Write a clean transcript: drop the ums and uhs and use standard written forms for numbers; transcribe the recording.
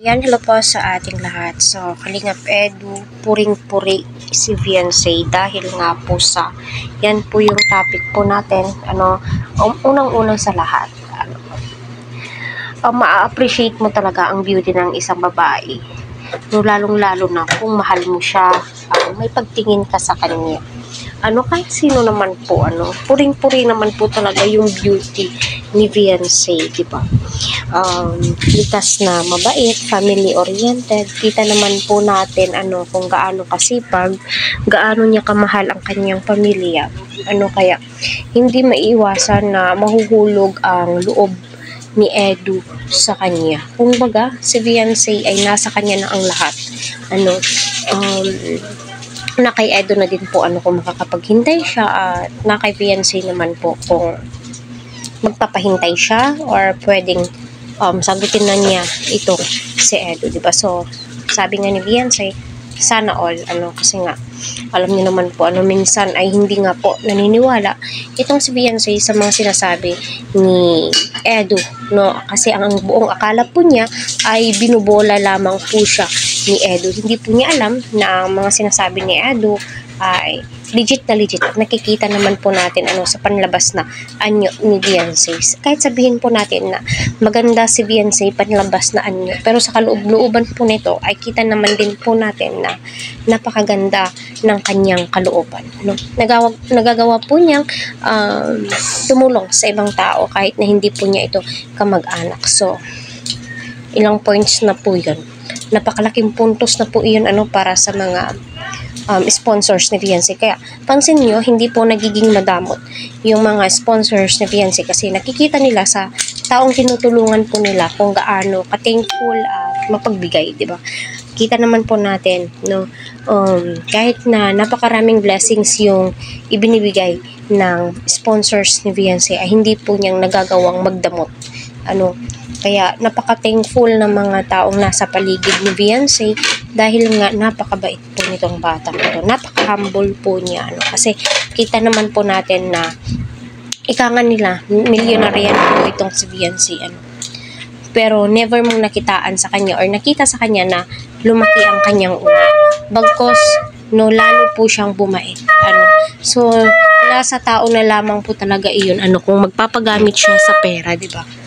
Yan, hello po sa ating lahat. So, Kalingap Edu, puring-puri si Fiancé dahil nga po sa, yan po yung topic po natin, unang-unang sa lahat. Ma-appreciate mo talaga ang beauty ng isang babae. No, lalong-lalo na kung mahal mo siya, may pagtingin ka sa kanya. Kahit sino naman po, puring-puri naman po talaga yung beauty ni Fiancé, di ba? Likas na mabait, family-oriented. Kita naman po natin, kung gaano kasipag, gaano niya kamahal ang kanyang pamilya. Kaya, hindi maiiwasan na mahuhulog ang loob ni Edu sa kanya. Kung baga, si Fiancé ay nasa kanya na ang lahat. Na kay Edu na din po kung makakapaghintay siya, at na kay Fiancé naman po kung magpapahintay siya or pwedeng sagutin na niya ito si Edu, diba? So, sabi nga ni Fiancé, sana all, kasi nga, alam niyo naman po, minsan ay hindi nga po naniniwala itong si Fiancé sa mga sinasabi ni Edu, no? Kasi ang buong akala po niya ay binubola lamang po siya ni Edu. Hindi po niya alam na ang mga sinasabi ni Edu ay legit na legit. At nakikita naman po natin sa panlabas na anyo ni Fiancé. Kahit sabihin po natin na maganda si Fiancé panlabas na anyo, pero sa kaloob-looban po nito ay kita naman din po natin na napakaganda ng kanyang kalooban, no? Nagagawa po niyang tumulong sa ibang tao kahit na hindi po niya ito kamag-anak. So, ilang points na po yun. Napakalaking puntos na po iyon para sa mga sponsors ni Fiancé. Kaya pansin nyo, hindi po nagiging madamot yung mga sponsors ni Fiancé kasi nakikita nila sa taong tinutulungan po nila kung gaano ka-thankful at mapagbigay, di ba? Kita naman po natin, no, kahit na napakaraming blessings yung ibinibigay ng sponsors ni Fiancé ay hindi po niyang nagagawang magdamot. Kaya napaka-thankful ng mga taong nasa paligid ni Fiancé dahil nga napakabait po nitong batang ito. Napaka-humble po niya. Kasi kita naman po natin na ika nga nila, milyonaryan po itong si Fiancé. Pero never mong nakitaan sa kanya or nakita sa kanya na lumaki ang kanyang una. Bagkos, lalo po siyang bumait. So, nasa tao na lamang po talaga iyon. Kung magpapagamit siya sa pera, di ba?